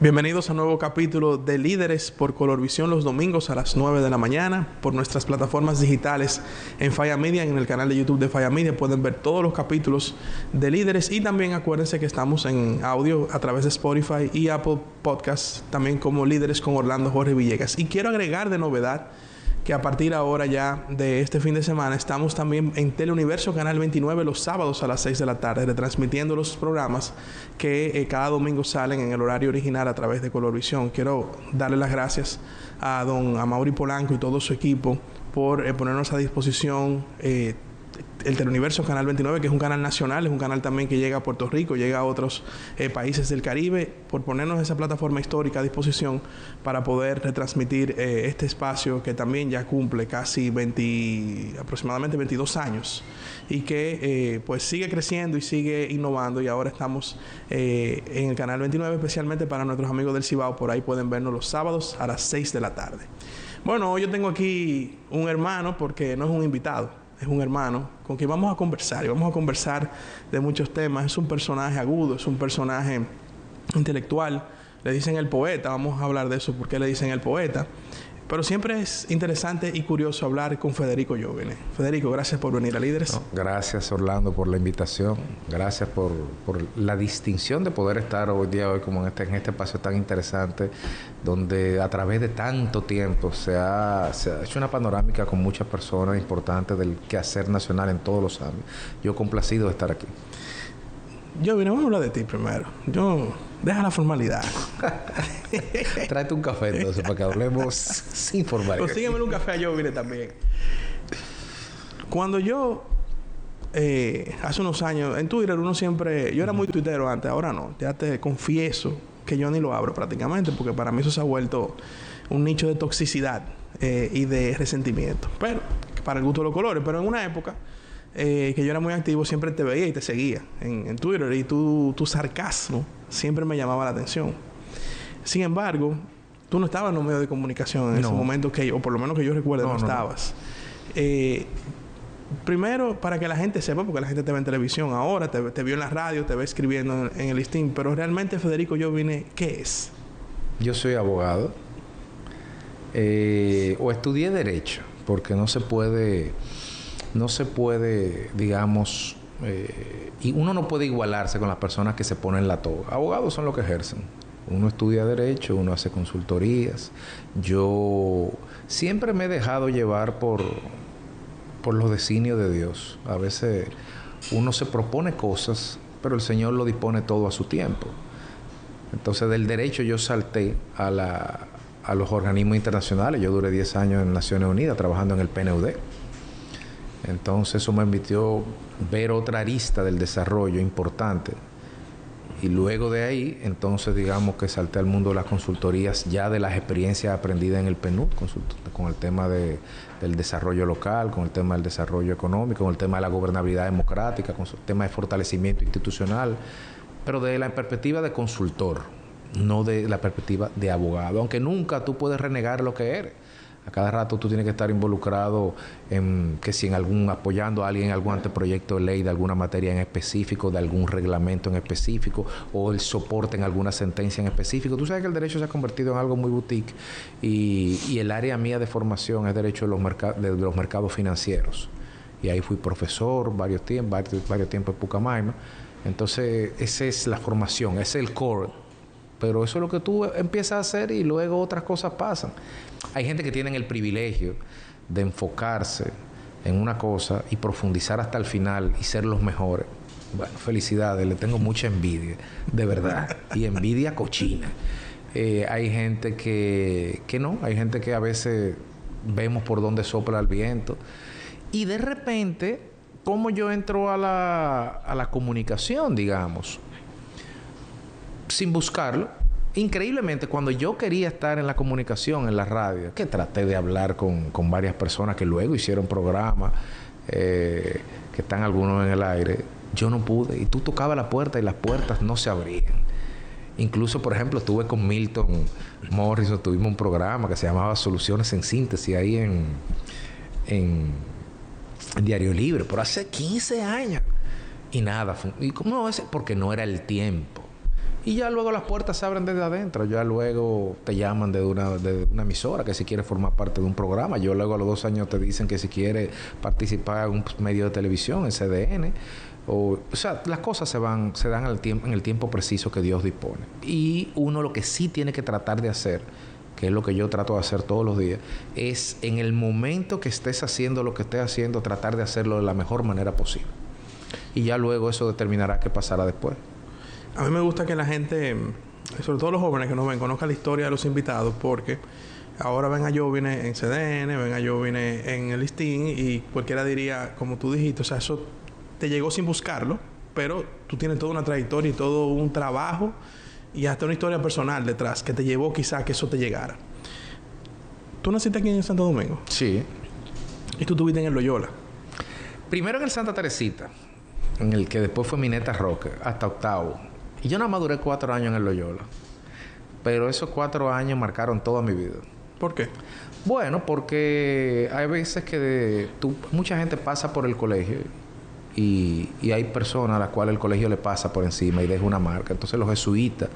Bienvenidos a un nuevo capítulo de Líderes por Colorvisión los domingos a las 9 de la mañana por nuestras plataformas digitales en Faya Media, en el canal de YouTube de Faya Media. Pueden ver todos los capítulos de Líderes y también acuérdense que estamos en audio a través de Spotify y Apple Podcasts, también como Líderes con Orlando Jorge Villegas. Y quiero agregar de novedad que a partir ahora ya de este fin de semana estamos también en Teleuniverso Canal 29 los sábados a las 6 de la tarde, retransmitiendo los programas que cada domingo salen en el horario original a través de Colorvisión. Quiero darle las gracias a don Amaury Polanco y todo su equipo por ponernos a disposición el Teleuniverso Canal 29, que es un canal nacional, es un canal también que llega a Puerto Rico, llega a otros países del Caribe, por ponernos esa plataforma histórica a disposición para poder retransmitir este espacio que también ya cumple casi aproximadamente 22 años y que pues sigue creciendo y sigue innovando, y ahora estamos en el Canal 29 especialmente para nuestros amigos del Cibao. Por ahí pueden vernos los sábados a las 6 de la tarde. Bueno, hoy yo tengo aquí un hermano, porque no es un invitado, es un hermano con quien vamos a conversar, y vamos a conversar de muchos temas. Es un personaje agudo, es un personaje intelectual. Le dicen el poeta, vamos a hablar de eso, por qué le dicen el poeta. Pero siempre es interesante y curioso hablar con Federico Jovine. Federico, gracias por venir a Líderes. No, gracias, Orlando, por la invitación. Gracias por la distinción de poder estar hoy como en este espacio tan interesante, donde a través de tanto tiempo se ha hecho una panorámica con muchas personas importantes del quehacer nacional en todos los ámbitos. Yo complacido de estar aquí. Jovine, vamos a hablar de ti primero. Deja la formalidad. Tráete un café entonces para que hablemos sin formalidad. Consígueme un café a Jovine también. Cuando yo hace unos años en Twitter, yo era muy tuitero antes, ahora no. Ya te confieso que yo ni lo abro prácticamente, porque para mí eso se ha vuelto un nicho de toxicidad y de resentimiento. Pero para el gusto de los colores. Pero en una época que yo era muy activo, siempre te veía y te seguía en Twitter, y tu sarcasmo siempre me llamaba la atención. Sin embargo, tú no estabas en los medios de comunicación en ese momento, o por lo menos que yo recuerdo, no estabas. Primero, para que la gente sepa, porque la gente te ve en televisión ahora, te vio en la radio, te ve escribiendo en el listín, pero realmente Federico Jovine, ¿qué es? Yo soy abogado, o estudié Derecho, porque no se puede, digamos, y uno no puede igualarse con las personas que se ponen la toga. Abogados son los que ejercen. Uno estudia Derecho, uno hace consultorías. Yo siempre me he dejado llevar por los designios de Dios. A veces uno se propone cosas, pero el Señor lo dispone todo a su tiempo. Entonces, del Derecho yo salté a los organismos internacionales. Yo duré 10 años en Naciones Unidas trabajando en el PNUD. Entonces eso me permitió ver otra arista del desarrollo importante. Y luego de ahí, entonces digamos que salté al mundo de las consultorías, ya de las experiencias aprendidas en el PNUD, con el tema del desarrollo local, con el tema del desarrollo económico, con el tema de la gobernabilidad democrática, con el tema de fortalecimiento institucional, pero de la perspectiva de consultor, no de la perspectiva de abogado, aunque nunca tú puedes renegar lo que eres. A cada rato tú tienes que estar involucrado apoyando a alguien en algún anteproyecto de ley de alguna materia en específico, de algún reglamento en específico, o el soporte en alguna sentencia en específico. Tú sabes que el derecho se ha convertido en algo muy boutique, y el área mía de formación es derecho de los mercados financieros. Y ahí fui profesor varios tiempos en Pucamaima. Entonces, esa es la formación, ese es el core. Pero eso es lo que tú empiezas a hacer y luego otras cosas pasan. Hay gente que tiene el privilegio de enfocarse en una cosa y profundizar hasta el final y ser los mejores. Bueno, felicidades, le tengo mucha envidia, de verdad. Y envidia cochina. Hay gente que no, hay gente que a veces vemos por dónde sopla el viento. Y de repente, ¿cómo yo entro a la comunicación, digamos? Sin buscarlo. Increíblemente, cuando yo quería estar en la comunicación, en la radio, que traté de hablar con varias personas que luego hicieron programas, que están algunos en el aire, yo no pude. Y tú tocabas la puerta y las puertas no se abrían. Incluso, por ejemplo, estuve con Milton Morrison, tuvimos un programa que se llamaba Soluciones en Síntesis ahí en Diario Libre, por hace 15 años. Y nada, ¿y cómo no? Porque no era el tiempo. Y ya luego las puertas se abren desde adentro. Ya luego te llaman de una emisora que si quieres formar parte de un programa. Yo luego a los 2 años te dicen que si quieres participar en un medio de televisión, en CDN. O sea, las cosas se dan en el tiempo preciso que Dios dispone. Y uno lo que sí tiene que tratar de hacer, que es lo que yo trato de hacer todos los días, es en el momento que estés haciendo lo que estés haciendo, tratar de hacerlo de la mejor manera posible. Y ya luego eso determinará qué pasará después. A mí me gusta que la gente, sobre todo los jóvenes que nos ven, conozcan la historia de los invitados, porque ahora Ven a Yo viene en CDN, Ven a Yo viene en el listín, y cualquiera diría, como tú dijiste, o sea, eso te llegó sin buscarlo, pero tú tienes toda una trayectoria y todo un trabajo y hasta una historia personal detrás que te llevó quizá a que eso te llegara. ¿Tú naciste aquí en Santo Domingo? Sí. ¿Y tú estuviste en el Loyola? Primero en el Santa Teresita, en el que después fue Mineta Roque, hasta octavo. Y yo nada más duré 4 años en el Loyola. Pero esos 4 años marcaron toda mi vida. ¿Por qué? Bueno, porque hay veces que mucha gente pasa por el colegio y hay personas a las cuales el colegio le pasa por encima y deja una marca. Entonces los jesuitas,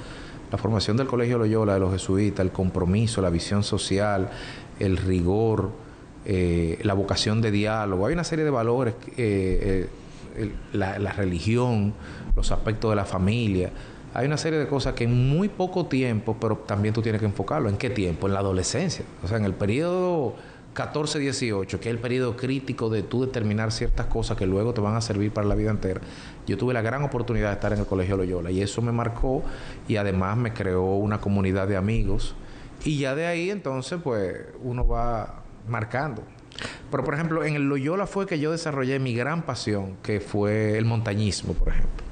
la formación del Colegio Loyola de los jesuitas, el compromiso, la visión social, el rigor, la vocación de diálogo. Hay una serie de valores, la religión, los aspectos de la familia. Hay una serie de cosas que en muy poco tiempo, pero también tú tienes que enfocarlo. ¿En qué tiempo? En la adolescencia. O sea, en el periodo 14-18, que es el periodo crítico de tú determinar ciertas cosas que luego te van a servir para la vida entera. Yo tuve la gran oportunidad de estar en el Colegio Loyola y eso me marcó y además me creó una comunidad de amigos. Y ya de ahí entonces pues uno va marcando. Pero por ejemplo, en el Loyola fue que yo desarrollé mi gran pasión, que fue el montañismo, por ejemplo.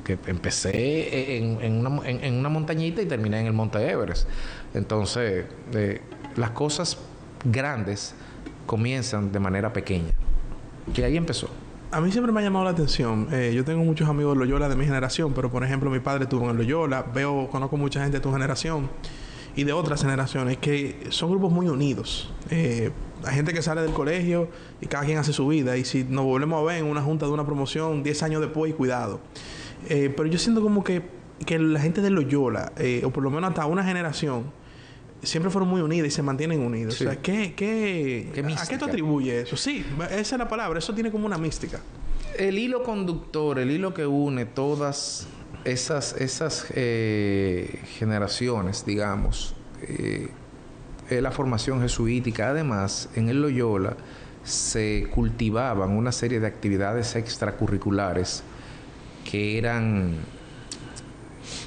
Que empecé en una montañita y terminé en el Monte Everest. Entonces, las cosas grandes comienzan de manera pequeña. Que ahí empezó. A mí siempre me ha llamado la atención. Yo tengo muchos amigos de Loyola de mi generación, pero por ejemplo mi padre estuvo en el Loyola. Conozco mucha gente de tu generación y de otras generaciones que son grupos muy unidos. Hay gente que sale del colegio y cada quien hace su vida. Y si nos volvemos a ver en una junta de una promoción 10 años después, cuidado. Pero yo siento como que la gente de Loyola, o por lo menos hasta una generación, siempre fueron muy unidas y se mantienen unidos. Sí. O sea, ¿a qué tú atribuyes eso? Sí, esa es la palabra. Eso tiene como una mística. El hilo conductor, el hilo que une todas esas generaciones, digamos, la formación jesuítica. Además, en el Loyola se cultivaban una serie de actividades extracurriculares que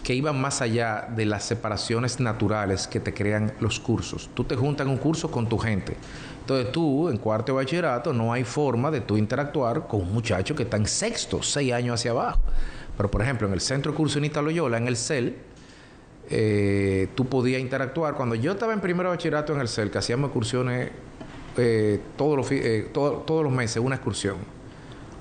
iban más allá de las separaciones naturales que te crean los cursos. Tú te juntas en un curso con tu gente. Entonces tú, en cuarto de bachillerato, no hay forma de tú interactuar con un muchacho que está en sexto, 6 años hacia abajo. Pero, por ejemplo, en el Centro Excursionista Loyola, en el CEL, tú podías interactuar. Cuando yo estaba en primero de bachillerato en el CEL, que hacíamos excursiones todos los meses, una excursión.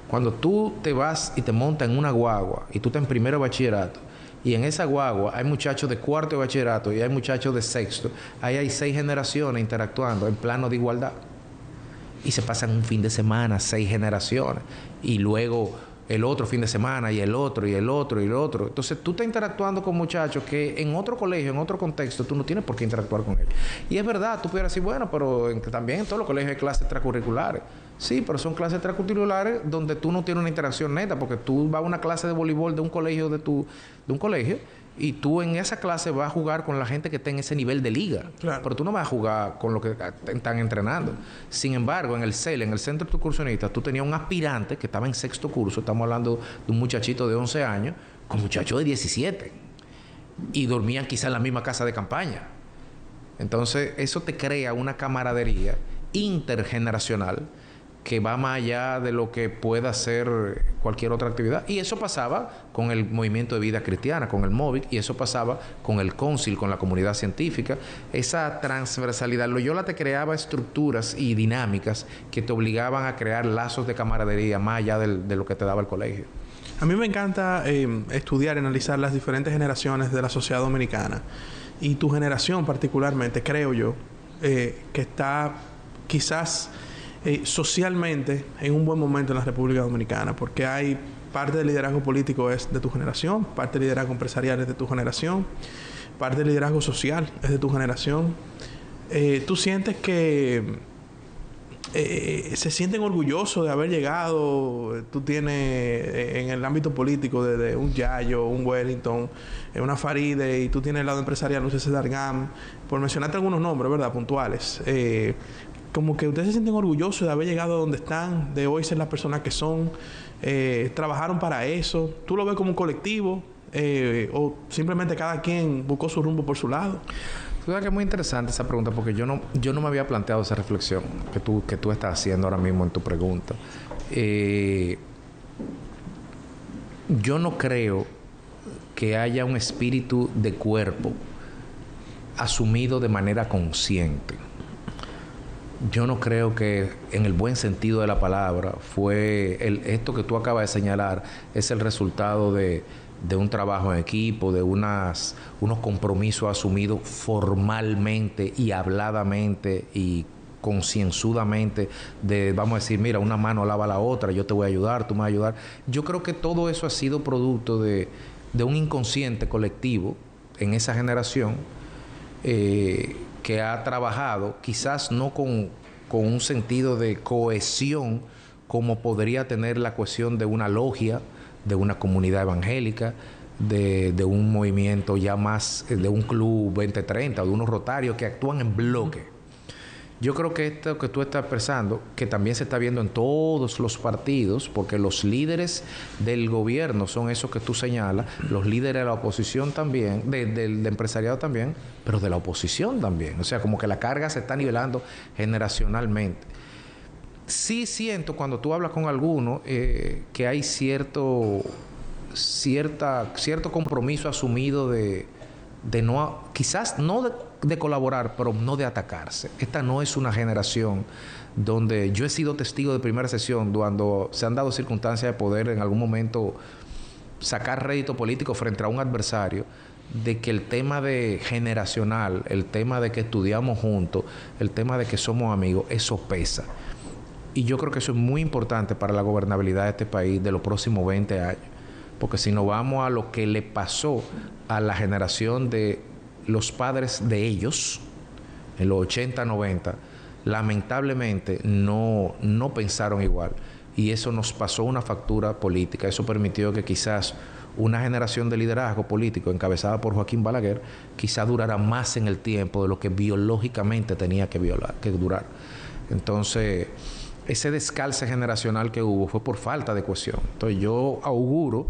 Cuando tú te vas y te montas en una guagua y tú estás en primero de bachillerato, y en esa guagua hay muchachos de cuarto de bachillerato y hay muchachos de sexto, ahí hay 6 generaciones interactuando en plano de igualdad. Y se pasan un fin de semana, 6 generaciones. Y luego el otro fin de semana, y el otro, y el otro, y el otro. Entonces tú estás interactuando con muchachos que en otro colegio, en otro contexto, tú no tienes por qué interactuar con ellos. Y es verdad, tú pudieras decir, bueno, pero también en todos los colegios hay clases extracurriculares. Sí, pero son clases extracurriculares donde tú no tienes una interacción neta, porque tú vas a una clase de voleibol de un colegio, de un colegio, y tú en esa clase vas a jugar con la gente que está en ese nivel de liga. Claro. Pero tú no vas a jugar con lo que están entrenando. Sin embargo, en el CEL, en el Centro Excursionista, tú tenías un aspirante que estaba en sexto curso. Estamos hablando de un muchachito de 11 años con un muchacho de 17. Y dormían quizá en la misma casa de campaña. Entonces, eso te crea una camaradería intergeneracional que va más allá de lo que pueda ser cualquier otra actividad. Y eso pasaba con el movimiento de vida cristiana, con el MOVIC, y eso pasaba con el CONCIL, con la comunidad científica. Esa transversalidad. Loyola te creaba estructuras y dinámicas que te obligaban a crear lazos de camaradería más allá de lo que te daba el colegio. A mí me encanta estudiar y analizar las diferentes generaciones de la sociedad dominicana. Y tu generación particularmente, creo yo, que está quizás socialmente en un buen momento en la República Dominicana, porque hay parte del liderazgo político es de tu generación, parte del liderazgo empresarial es de tu generación, parte del liderazgo social es de tu generación. ¿Tú sientes que se sienten orgullosos de haber llegado? Tú tienes en el ámbito político desde un Yayo, un Wellington, una Faride, y tú tienes el lado empresarial, un César Gam, por mencionarte algunos nombres, ¿verdad?, puntuales. Como que ustedes se sienten orgullosos de haber llegado a donde están, de hoy ser las personas que son, trabajaron para eso. ¿Tú lo ves como un colectivo o simplemente cada quien buscó su rumbo por su lado? Tú sabes que es muy interesante esa pregunta, porque yo no me había planteado esa reflexión que tú estás haciendo ahora mismo en tu pregunta. Yo no creo que haya un espíritu de cuerpo asumido de manera consciente. Yo no creo que, en el buen sentido de la palabra, esto que tú acabas de señalar es el resultado de un trabajo en equipo, de unos compromisos asumidos formalmente y habladamente y concienzudamente, vamos a decir, mira, una mano lava la otra, yo te voy a ayudar, tú me vas a ayudar. Yo creo que todo eso ha sido producto de un inconsciente colectivo en esa generación que ha trabajado, quizás no con un sentido de cohesión como podría tener la cohesión de una logia, de una comunidad evangélica, de un movimiento ya más, de un club 2030 o de unos rotarios que actúan en bloque. Yo creo que esto que tú estás expresando, que también se está viendo en todos los partidos, porque los líderes del gobierno son esos que tú señalas, los líderes de la oposición también, del empresariado también, pero de la oposición también. O sea, como que la carga se está nivelando generacionalmente. Sí siento cuando tú hablas con alguno que hay cierto compromiso asumido de no, quizás no de colaborar, pero no de atacarse. Esta no es una generación donde yo he sido testigo de primera sesión cuando se han dado circunstancias de poder en algún momento sacar rédito político frente a un adversario, de que el tema de generacional, el tema de que estudiamos juntos, el tema de que somos amigos, eso pesa. Y yo creo que eso es muy importante para la gobernabilidad de este país de los próximos 20 años. Porque si nos vamos a lo que le pasó a la generación de los padres de ellos, en los 80, 90, lamentablemente no pensaron igual. Y eso nos pasó una factura política. Eso permitió que quizás una generación de liderazgo político encabezada por Joaquín Balaguer quizás durara más en el tiempo de lo que biológicamente tenía que durar. Entonces, ese descalce generacional que hubo fue por falta de cohesión. Entonces, yo auguro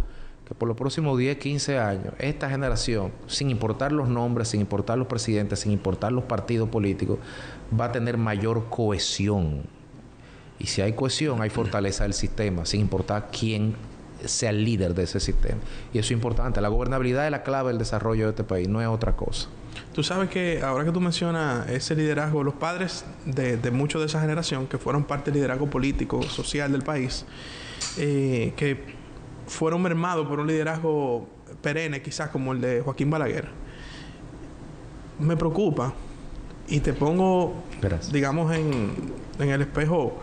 que por los próximos 10, 15 años, esta generación, sin importar los nombres, sin importar los presidentes, sin importar los partidos políticos, va a tener mayor cohesión. Y si hay cohesión, hay fortaleza del sistema, sin importar quién sea el líder de ese sistema. Y eso es importante. La gobernabilidad es la clave del desarrollo de este país, no es otra cosa. Tú sabes que ahora que tú mencionas ese liderazgo, los padres de muchos de esa generación que fueron parte del liderazgo político, social del país, que fueron mermados por un liderazgo perenne, quizás como el de Joaquín Balaguer, me preocupa y te pongo, digamos, en el espejo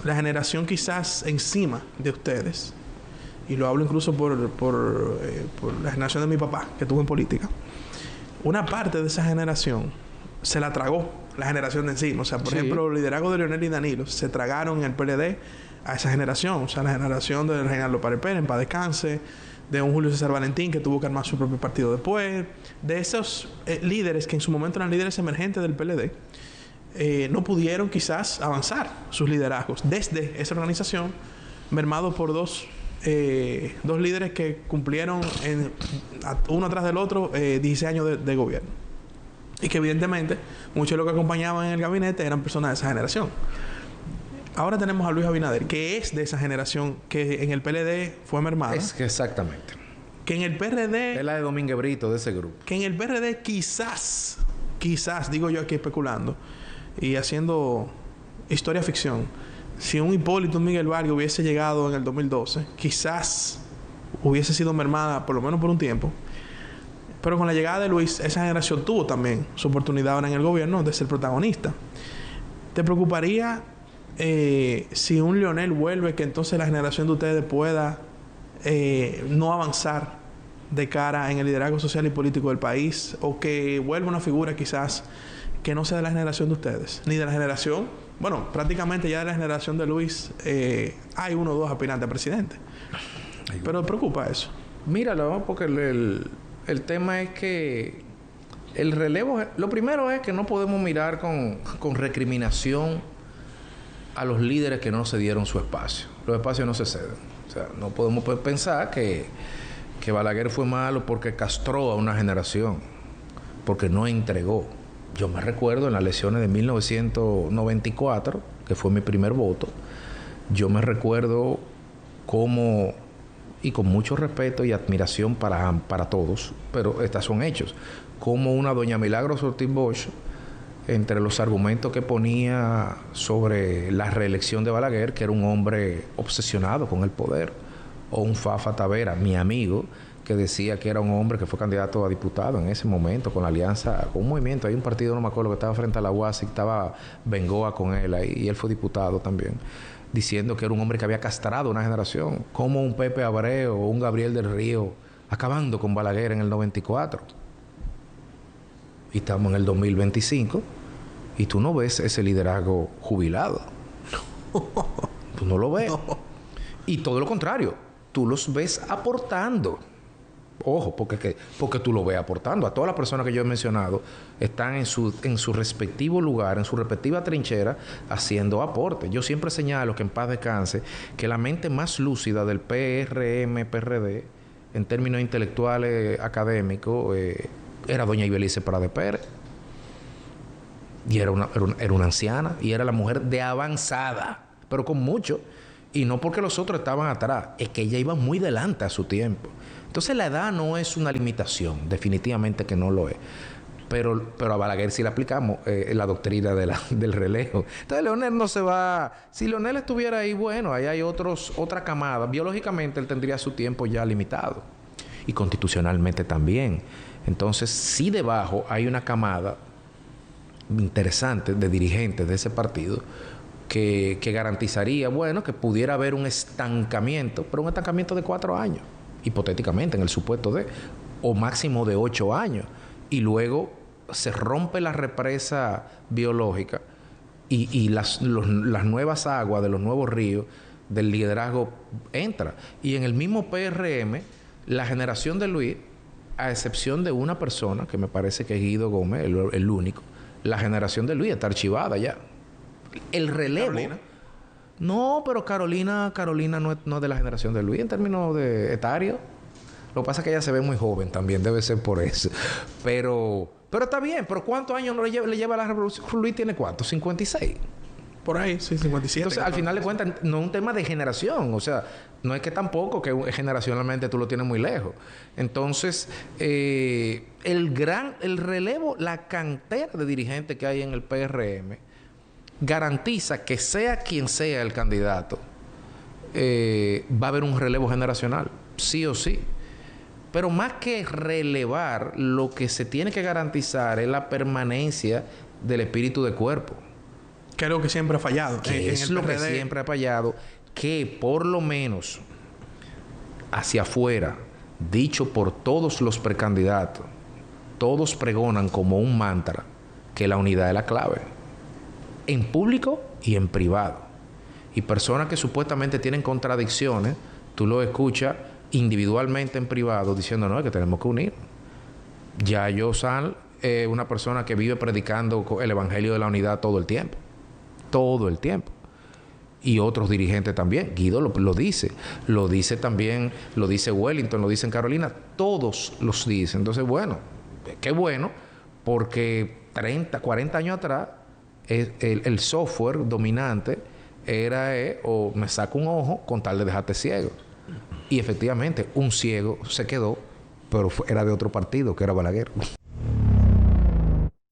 la generación quizás encima de ustedes, y lo hablo incluso por la generación de mi papá, que estuvo en política. Una parte de esa generación se la tragó la generación de encima. O sea, por ejemplo, el liderazgo de Leonel y Danilo se tragaron en el PLD a esa generación. O sea, la generación de Reinaldo Párez Pérez, en paz descanse, de un Julio César Valentín que tuvo que armar su propio partido después, de esos líderes que en su momento eran líderes emergentes del PLD, no pudieron quizás avanzar sus liderazgos desde esa organización, mermados por dos líderes que cumplieron uno atrás del otro 16 años de gobierno, y que evidentemente muchos de los que acompañaban en el gabinete eran personas de esa generación. Ahora tenemos a Luis Abinader, que es de esa generación que en el PLD fue mermada. Es que exactamente. Que en el PRD... Es la de Domínguez Brito, de ese grupo. Que en el PRD quizás, digo yo aquí especulando y haciendo historia ficción, si un Hipólito Miguel Vargas hubiese llegado en el 2012, quizás hubiese sido mermada por lo menos por un tiempo. Pero con la llegada de Luis, esa generación tuvo también su oportunidad ahora en el gobierno de ser protagonista. ¿Te preocuparía si un Leonel vuelve, que entonces la generación de ustedes pueda no avanzar de cara en el liderazgo social y político del país, o que vuelva una figura quizás que no sea de la generación de ustedes, ni de la generación, bueno, prácticamente ya de la generación de Luis, hay uno o dos aspirantes a presidente. Pero preocupa eso. Míralo, porque el tema es que el relevo, lo primero es que no podemos mirar con recriminación a los líderes que no se dieron su espacio. Los espacios no se ceden. O sea, no podemos pensar que Balaguer fue malo porque castró a una generación, porque no entregó. Yo me recuerdo en las elecciones de 1994, que fue mi primer voto, yo me recuerdo cómo, y con mucho respeto y admiración para todos, pero estos son hechos, como una doña Milagros Ortiz Bosch, entre los argumentos que ponía sobre la reelección de Balaguer, que era un hombre obsesionado con el poder, o un Fafa Tavera, mi amigo, que decía que era un hombre que fue candidato a diputado en ese momento, con la alianza, con un movimiento, hay un partido, no me acuerdo, que estaba frente a la UAS y estaba Bengoa con él ahí, y él fue diputado también, diciendo que era un hombre que había castrado una generación, como un Pepe Abreu o un Gabriel del Río, acabando con Balaguer en el 94. Y estamos en el 2025 y tú no ves ese liderazgo jubilado. Tú no lo ves. No. Y todo lo contrario, tú los ves aportando. Ojo, porque tú lo ves aportando. A todas las personas que yo he mencionado están en su respectivo lugar, en su respectiva trinchera, haciendo aporte. Yo siempre señalo, que en paz descanse, que la mente más lúcida del PRM-PRD, en términos intelectuales académicos, era doña Ibelice Prade Pérez. Y era una anciana, y era la mujer de avanzada, pero con mucho. Y no porque los otros estaban atrás, es que ella iba muy delante a su tiempo. Entonces la edad no es una limitación, definitivamente que no lo es. Pero a Balaguer sí le aplicamos la doctrina del relevo. Entonces Leonel no se va... Si Leonel estuviera ahí, bueno, ahí hay otra camada. Biológicamente él tendría su tiempo ya limitado. Y constitucionalmente también. Entonces sí, debajo hay una camada interesante de dirigentes de ese partido que garantizaría, bueno, que pudiera haber un estancamiento, pero un estancamiento de 4 años, hipotéticamente, en el supuesto o máximo de 8 años. Y luego se rompe la represa biológica y las nuevas aguas de los nuevos ríos del liderazgo entra. Y en el mismo PRM, la generación de Luis, a excepción de una persona, que me parece que es Guido Gómez, el único, la generación de Luis está archivada ya. El relevo... ¿Carolina? No, pero Carolina no es de la generación de Luis en términos de etario. Lo que pasa es que ella se ve muy joven también, debe ser por eso. Pero está bien, pero ¿cuántos años le lleva la revolución? Luis tiene ¿cuánto? 56. Por ahí, sí, 57. Entonces, al final de cuentas, no es un tema de generación. O sea, no es que tampoco que generacionalmente tú lo tienes muy lejos. Entonces, el relevo, la cantera de dirigentes que hay en el PRM garantiza que sea quien sea el candidato, va a haber un relevo generacional, sí o sí. Pero más que relevar, lo que se tiene que garantizar es la permanencia del espíritu de cuerpo. Que es lo que siempre ha fallado. Que es lo que siempre ha fallado. Que por lo menos hacia afuera, dicho por todos los precandidatos, todos pregonan como un mantra que la unidad es la clave. En público y en privado. Y personas que supuestamente tienen contradicciones, tú lo escuchas individualmente en privado diciendo, no, es que tenemos que unir. Ya Sal es una persona que vive predicando el evangelio de la unidad todo el tiempo. Todo el tiempo. Y otros dirigentes también. Guido lo dice. Lo dice también, lo dice Wellington, lo dice en Carolina. Todos los dicen. Entonces, bueno, qué bueno, porque 30, 40 años atrás, el software dominante era o me saco un ojo con tal de dejarte ciego. Y efectivamente, un ciego se quedó, pero era de otro partido, que era Balaguer.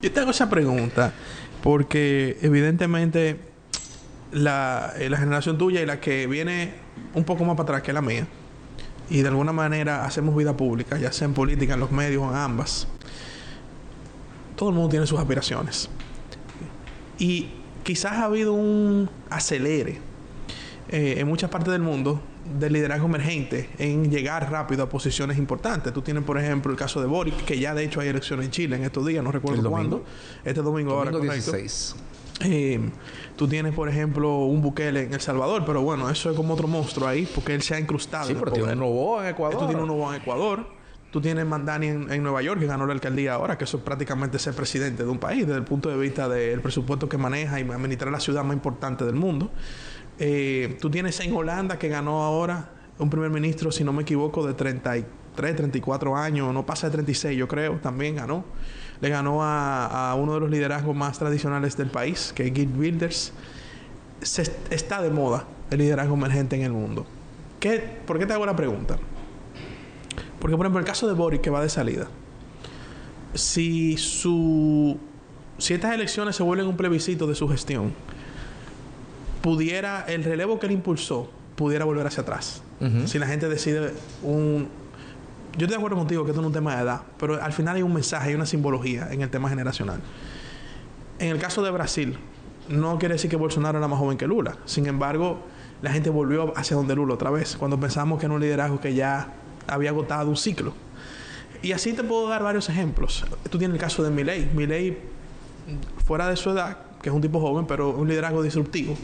Yo te hago esa pregunta porque evidentemente la generación tuya y la que viene un poco más para atrás que la mía, y de alguna manera hacemos vida pública, ya sea en política, en los medios, en ambas, todo el mundo tiene sus aspiraciones. Y quizás ha habido un acelere en muchas partes del mundo del liderazgo emergente en llegar rápido a posiciones importantes. Tú tienes, por ejemplo, el caso de Boric, que ya de hecho hay elecciones en Chile en estos días, no recuerdo cuándo. Este domingo ahora, correcto. 16. Tú tienes, por ejemplo, un Bukele en El Salvador, pero bueno, eso es como otro monstruo ahí, porque él se ha incrustado. Sí, pero tiene un Noboa en Ecuador. Tú tienes un Noboa en Ecuador. Tú tienes Mandani en Nueva York, que ganó la alcaldía ahora, que eso es prácticamente ser presidente de un país, desde el punto de vista del presupuesto que maneja y administrar la ciudad más importante del mundo. Tú tienes en Holanda, que ganó ahora un primer ministro, si no me equivoco, de 33, 34 años, no pasa de 36, yo creo, también ganó. Le ganó a uno de los liderazgos más tradicionales del país, que es Geert Wilders. Está de moda el liderazgo emergente en el mundo. ¿Por qué te hago la pregunta? Porque, por ejemplo, el caso de Boric, que va de salida. Si estas elecciones se vuelven un plebiscito de su gestión, el relevo que él impulsó pudiera volver hacia atrás. Si la gente decide Yo estoy de acuerdo contigo que esto no es un tema de edad, pero al final hay un mensaje, hay una simbología en el tema generacional. En el caso de Brasil, no quiere decir que Bolsonaro era más joven que Lula. Sin embargo, la gente volvió hacia donde Lula otra vez, cuando pensamos que era un liderazgo que ya había agotado un ciclo. Y así te puedo dar varios ejemplos. Tú tienes el caso de Milei. Milei, fuera de su edad, que es un tipo joven, pero un liderazgo disruptivo.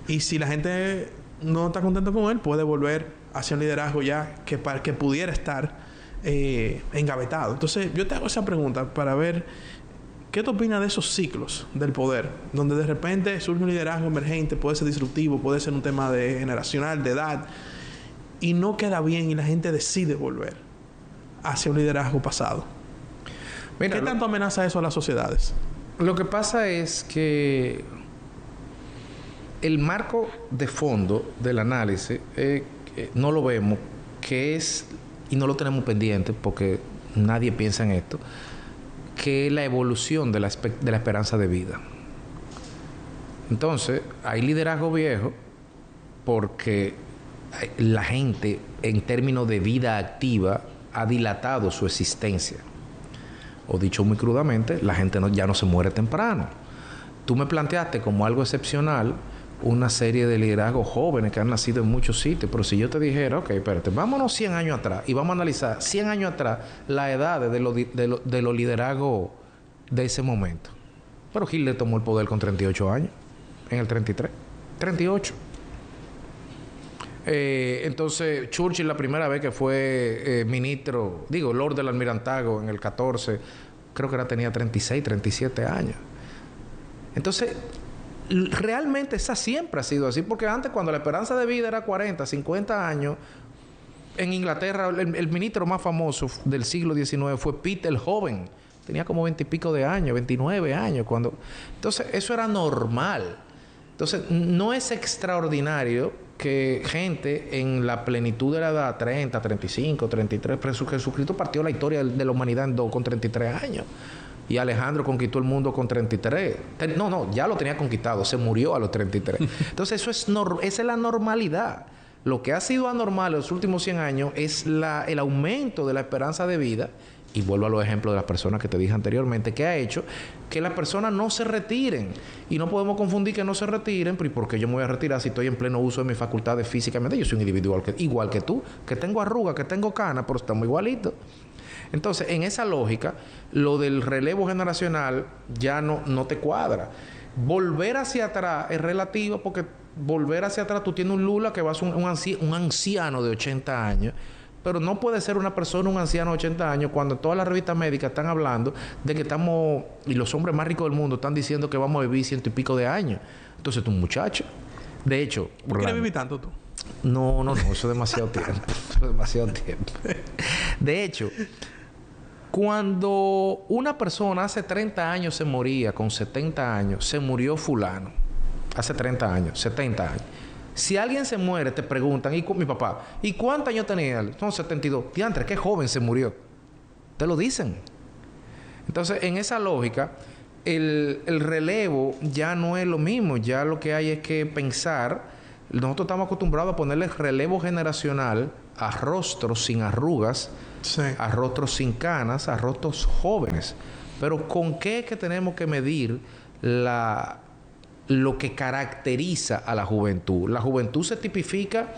Y si la gente no está contenta con él, puede volver hacia un liderazgo ya que pudiera estar engavetado. Entonces, yo te hago esa pregunta para ver qué te opinas de esos ciclos del poder, donde de repente surge un liderazgo emergente, puede ser disruptivo, puede ser un tema generacional, de edad, y no queda bien y la gente decide volver hacia un liderazgo pasado. Mira, ¿qué tanto amenaza eso a las sociedades? Lo que pasa es que el marco de fondo del análisis no lo vemos, que es, y no lo tenemos pendiente porque nadie piensa en esto, que es la evolución de la esperanza de vida. Entonces, hay liderazgo viejo porque la gente, en términos de vida activa, ha dilatado su existencia. O dicho muy crudamente, la gente ya no se muere temprano. Tú me planteaste como algo excepcional una serie de liderazgos jóvenes que han nacido en muchos sitios, pero si yo te dijera, ok, espérate, vámonos 100 años atrás y vamos a analizar 100 años atrás la edad de los liderazgos de ese momento. Pero Hitler tomó el poder con 38 años, en el 33, 38. Entonces, Churchill, la primera vez que fue Lord del Almirantazgo en el 14, creo que tenía 36, 37 años. Entonces, realmente esa siempre ha sido así, porque antes, cuando la esperanza de vida era 40, 50 años, en Inglaterra, el ministro más famoso del siglo XIX fue Pitt el Joven. Tenía como 20 y pico de años, 29 años. Entonces, eso era normal. Entonces, no es extraordinario que gente en la plenitud de la edad, 30, 35, 33, Jesucristo partió la historia de la humanidad en dos con 33 años. Y Alejandro conquistó el mundo con 33. No, ya lo tenía conquistado. Se murió a los 33. Entonces, esa es la normalidad. Lo que ha sido anormal en los últimos 100 años es el aumento de la esperanza de vida. Y vuelvo a los ejemplos de las personas que te dije anteriormente, que ha hecho que las personas no se retiren. Y no podemos confundir que no se retiren, pero ¿y por qué yo me voy a retirar si estoy en pleno uso de mis facultades físicamente? Yo soy un individuo igual que tú, que tengo arrugas, que tengo canas, pero estamos igualitos. Entonces, en esa lógica, lo del relevo generacional ya no te cuadra. Volver hacia atrás es relativo, porque volver hacia atrás, tú tienes un Lula que va a ser un anciano de 80 años, pero no puede ser una persona, un anciano de 80 años, cuando todas las revistas médicas están hablando de que estamos, y los hombres más ricos del mundo están diciendo que vamos a vivir 100 y pico de años. Entonces, tú un muchacho. De hecho... ¿No quieres vivir tanto tú? No, eso es demasiado tiempo. Eso es demasiado tiempo. De hecho... Cuando una persona hace 30 años se moría, con 70 años, se murió fulano. Hace 30 años, 70 años. Si alguien se muere, te preguntan, mi papá, ¿y cuántos años tenía él? Son 72. Diantre, qué joven se murió. Te lo dicen. Entonces, en esa lógica, el relevo ya no es lo mismo. Ya lo que hay es que pensar. Nosotros estamos acostumbrados a ponerle relevo generacional a rostros sin arrugas, sí, a rostros sin canas, a rostros jóvenes. Pero ¿con qué es que tenemos que medir lo que caracteriza a la juventud? La juventud se tipifica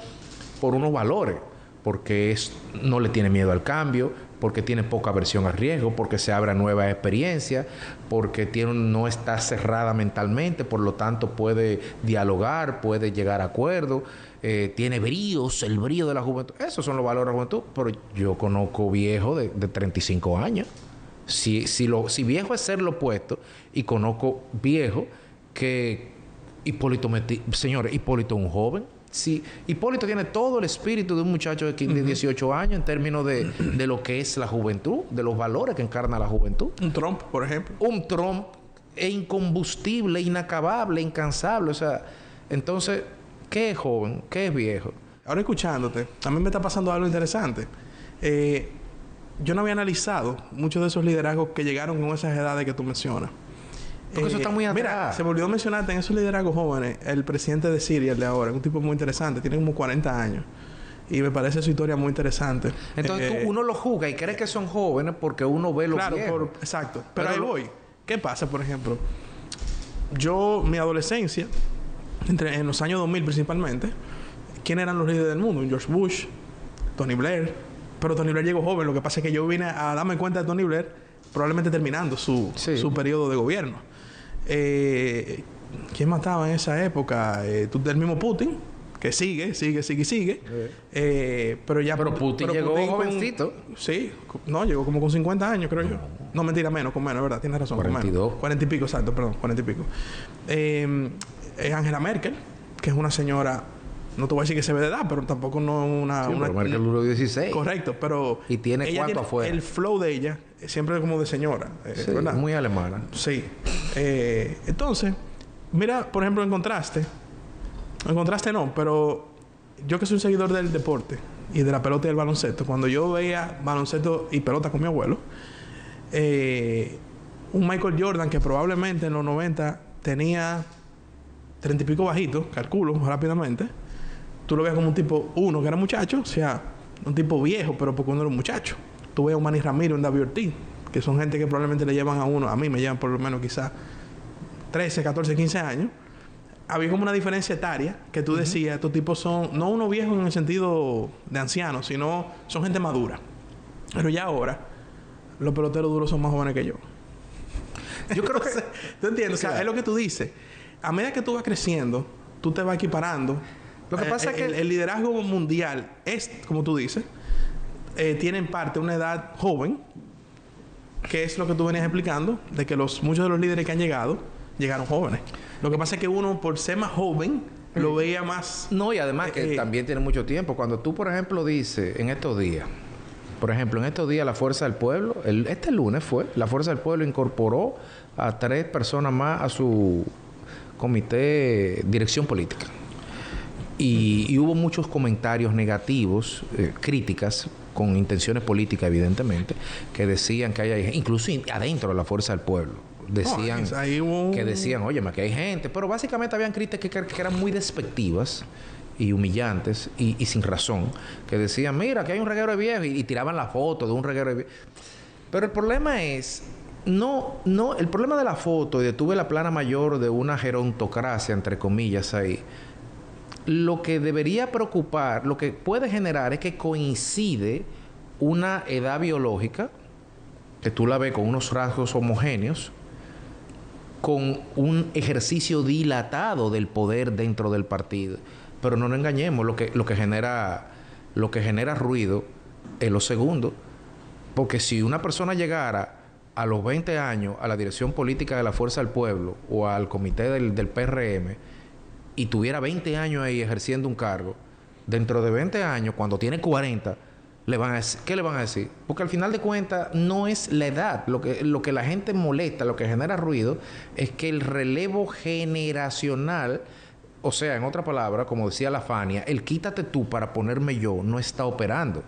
por unos valores, porque no le tiene miedo al cambio, porque tiene poca aversión al riesgo, porque se abre a nuevas experiencias, porque no está cerrada mentalmente, por lo tanto puede dialogar, puede llegar a acuerdos, tiene bríos, el brío de la juventud. Esos son los valores de la juventud. Pero yo conozco viejos de 35 años. Si viejo es ser lo opuesto, y conozco viejos que señores, Hipólito es un joven. Sí, Hipólito tiene todo el espíritu de un muchacho de 18 años en términos de lo que es la juventud, de los valores que encarna la juventud. Un Trump, por ejemplo. Un Trump es incombustible, inacabable, incansable. O sea, entonces, ¿qué es joven? ¿Qué es viejo? Ahora escuchándote, a mí me está pasando algo interesante. Yo no había analizado muchos de esos liderazgos que llegaron con esas edades que tú mencionas. Porque eso está muy atrás. Mira, se me olvidó mencionarte en esos liderazgos jóvenes, el presidente de Siria, el de ahora, es un tipo muy interesante, tiene como 40 años. Y me parece su historia muy interesante. Entonces uno lo juzga y cree que son jóvenes porque uno ve los viejos. Exacto. Pero ahí voy. ¿Qué pasa, por ejemplo? Yo, mi adolescencia, en los años 2000 principalmente, ¿quién eran los líderes del mundo? George Bush, Tony Blair. Pero Tony Blair llegó joven. Lo que pasa es que yo vine a darme cuenta de Tony Blair probablemente terminando su periodo de gobierno. ¿Quién mataba en esa época? El mismo Putin, que sigue. Pero Putin llegó jovencito. Sí. No, llegó como con 50 años, creo yo. No, mentira, con menos, ¿verdad? Tienes razón. 42. 40 y pico, exacto, perdón. 40 y pico. Angela Merkel, que es una señora... No te voy a decir que se ve de edad, pero tampoco no una... Sí, pero Merkel duró 16. Correcto, pero... ¿Y tiene cuánto afuera? El flow de ella siempre como de señora. Sí, ¿verdad? Muy alemana. Sí. Entonces, mira, por ejemplo, en contraste no, pero yo que soy un seguidor del deporte y de la pelota y del baloncesto, cuando yo veía baloncesto y pelota con mi abuelo, un Michael Jordan que probablemente en los 90 tenía 30 y pico bajitos, calculo rápidamente, tú lo veías como un tipo, uno que era muchacho, o sea, un tipo viejo, pero porque uno era un muchacho. Tú ves a un Manny Ramírez, un David Ortiz, que son gente que probablemente le llevan a mí me llevan por lo menos quizás 13, 14, 15 años. Había como una diferencia etaria que tú decías, estos tipos son, no unos viejos en el sentido de ancianos, sino son gente madura. Pero ya ahora, los peloteros duros son más jóvenes que yo. Yo creo que... ¿Tú entiendes? O sea, es lo que tú dices. A medida que tú vas creciendo, tú te vas equiparando. Lo que pasa es que el liderazgo mundial es, como tú dices, tiene en parte una edad joven, que es lo que tú venías explicando, de que muchos de los líderes que han llegado, llegaron jóvenes. Lo que pasa es que uno, por ser más joven, lo veía más... No, y además que también tiene mucho tiempo. Cuando tú, por ejemplo, dices, en estos días, la Fuerza del Pueblo, este lunes la Fuerza del Pueblo incorporó a 3 personas más a su comité dirección política. Y hubo muchos comentarios negativos, críticas, con intenciones políticas, evidentemente, que decían que hay... Incluso adentro de la Fuerza del Pueblo. Decían... Que decían, oye, aquí hay gente. Pero básicamente habían críticas que eran muy despectivas y humillantes y sin razón. Que decían, mira, aquí hay un reguero de viejos. Y tiraban la foto de un reguero de viejos. Pero el problema es... el problema de la foto y de tuve la plana mayor de una gerontocracia, entre comillas, ahí... Lo que debería preocupar, lo que puede generar es que coincide una edad biológica, que tú la ves con unos rasgos homogéneos, con un ejercicio dilatado del poder dentro del partido. Pero no nos engañemos, lo que genera ruido es lo segundo. Porque si una persona llegara a los 20 años a la dirección política de la Fuerza del Pueblo o al comité del PRM y tuviera 20 años ahí ejerciendo un cargo, dentro de 20 años, cuando tiene 40, ¿qué le van a decir? Porque al final de cuentas no es la edad. Lo que la gente molesta, lo que genera ruido, es que el relevo generacional, o sea, en otra palabra, como decía la Fania, el quítate tú para ponerme yo, no está operando.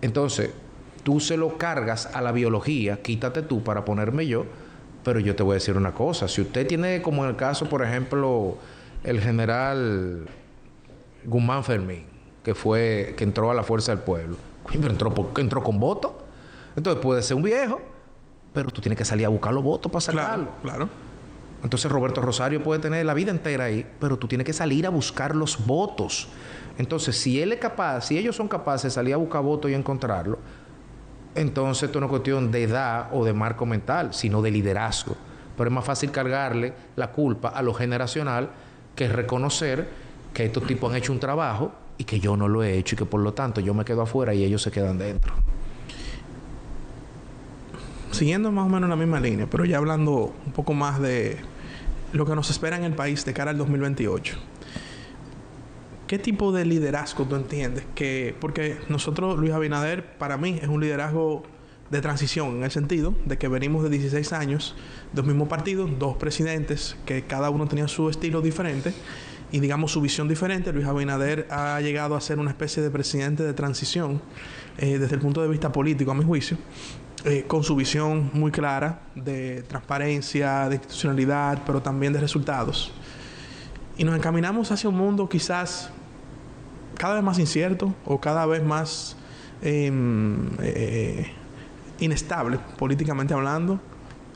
Entonces, tú se lo cargas a la biología, quítate tú para ponerme yo, pero yo te voy a decir una cosa. Si usted tiene, como en el caso, por ejemplo, el general Guzmán Fermín, que entró a la Fuerza del Pueblo, pero entró con votos. Entonces puede ser un viejo, pero tú tienes que salir a buscar los votos para sacarlo. Claro. Entonces Roberto Rosario puede tener la vida entera ahí, pero tú tienes que salir a buscar los votos. Entonces, si él es capaz, si ellos son capaces de salir a buscar votos y encontrarlo, entonces esto no es cuestión de edad o de marco mental, sino de liderazgo. Pero es más fácil cargarle la culpa a lo generacional que reconocer que estos tipos han hecho un trabajo y que yo no lo he hecho y que por lo tanto yo me quedo afuera y ellos se quedan dentro. Siguiendo más o menos la misma línea, pero ya hablando un poco más de lo que nos espera en el país de cara al 2028. ¿Qué tipo de liderazgo tú entiendes? Porque nosotros, Luis Abinader, para mí es un liderazgo de transición, en el sentido de que venimos de 16 años, dos mismos partidos, dos presidentes, que cada uno tenía su estilo diferente y, digamos, su visión diferente. Luis Abinader ha llegado a ser una especie de presidente de transición desde el punto de vista político, a mi juicio. Con su visión muy clara de transparencia, de institucionalidad, pero también de resultados. Y nos encaminamos hacia un mundo quizás cada vez más incierto o cada vez más inestable, políticamente hablando.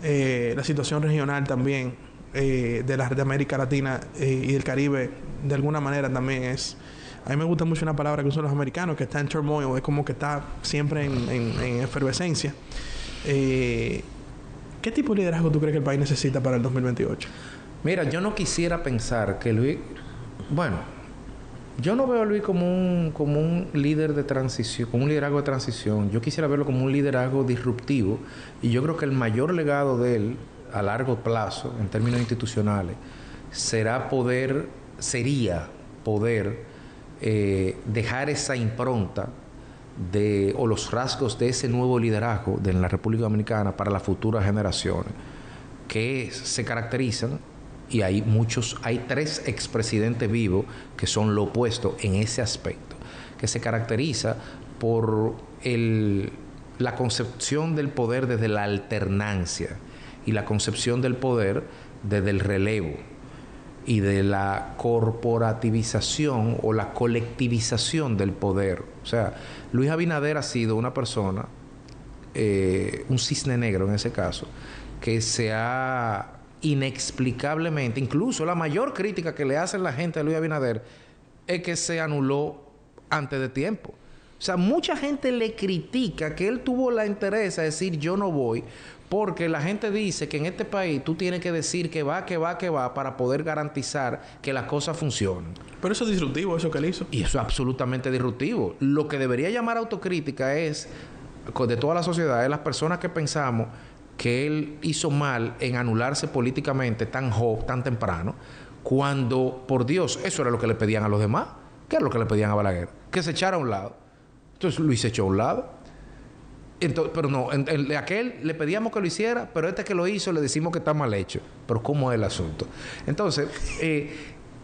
La situación regional también de América Latina y del Caribe, de alguna manera también es... A mí me gusta mucho una palabra que usan los americanos, que está en turmoil, es como que está siempre en efervescencia. ¿Qué tipo de liderazgo tú crees que el país necesita para el 2028? Mira, yo no quisiera pensar que Luis... Bueno, yo no veo a Luis como un líder de transición, como un liderazgo de transición. Yo quisiera verlo como un liderazgo disruptivo. Y yo creo que el mayor legado de él, a largo plazo, en términos institucionales, sería poder dejar esa impronta o los rasgos de ese nuevo liderazgo de la República Dominicana para las futuras generaciones, que se caracterizan, y hay 3 expresidentes vivos que son lo opuesto en ese aspecto, que se caracteriza por la concepción del poder desde la alternancia y la concepción del poder desde el relevo y de la corporativización o la colectivización del poder. O sea, Luis Abinader ha sido una persona, un cisne negro en ese caso, que se ha inexplicablemente, incluso la mayor crítica que le hace la gente a Luis Abinader es que se anuló antes de tiempo. O sea, mucha gente le critica que él tuvo la entereza de decir yo no voy, porque la gente dice que en este país tú tienes que decir que va para poder garantizar que las cosas funcionen. Pero eso es disruptivo, eso que él hizo. Y eso es absolutamente disruptivo. Lo que debería llamar autocrítica es, de toda la sociedad, es las personas que pensamos que él hizo mal en anularse políticamente tan temprano, cuando, por Dios, eso era lo que le pedían a los demás. ¿Qué era lo que le pedían a Balaguer? Que se echara a un lado. Entonces Luis se echó a un lado. Entonces, pero no, aquel le pedíamos que lo hiciera, pero este que lo hizo le decimos que está mal hecho. Pero ¿cómo es el asunto? Entonces,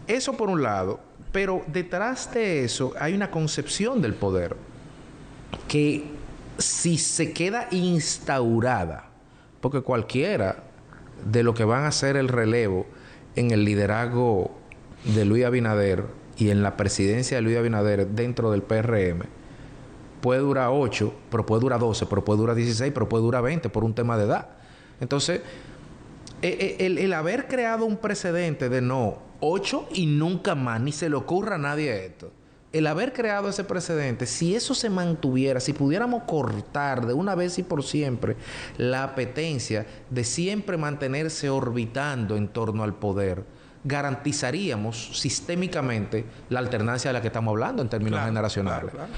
eso por un lado, pero detrás de eso hay una concepción del poder que, si se queda instaurada, porque cualquiera de lo que van a ser el relevo en el liderazgo de Luis Abinader y en la presidencia de Luis Abinader dentro del PRM, puede durar 8, pero puede durar 12, pero puede durar 16, pero puede durar 20 por un tema de edad. Entonces, el haber creado un precedente de 8 y nunca más, ni se le ocurra a nadie esto. El haber creado ese precedente, si eso se mantuviera, si pudiéramos cortar de una vez y por siempre la apetencia de siempre mantenerse orbitando en torno al poder, garantizaríamos sistémicamente la alternancia de la que estamos hablando en términos generacionales. Claro.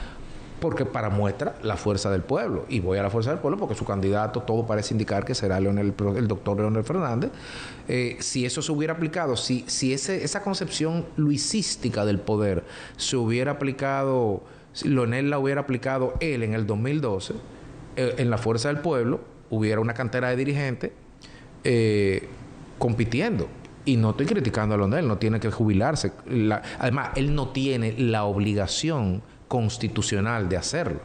Porque para muestra la fuerza del pueblo. Y voy a la fuerza del pueblo porque su candidato, todo parece indicar que será el doctor Leonel Fernández. Si eso se hubiera aplicado, si esa concepción luisística del poder se hubiera aplicado, si Leonel la hubiera aplicado él en el 2012, en la fuerza del pueblo hubiera una cantera de dirigentes compitiendo. Y no estoy criticando a Leonel, no tiene que jubilarse. Además, él no tiene la obligación constitucional de hacerlo.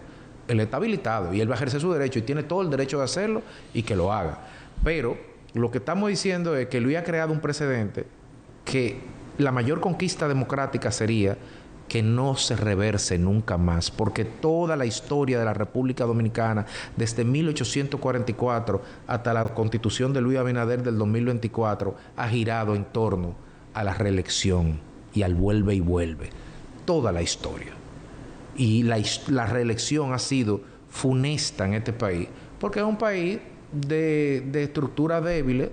Él está habilitado y él va a ejercer su derecho y tiene todo el derecho de hacerlo y que lo haga. Pero lo que estamos diciendo es que Luis ha creado un precedente que la mayor conquista democrática sería que no se reverse nunca más, porque toda la historia de la República Dominicana, desde 1844 hasta la Constitución de Luis Abinader del 2024, ha girado en torno a la reelección y al vuelve y vuelve. Toda la historia. Y la reelección ha sido funesta en este país, porque es un país de estructuras débiles.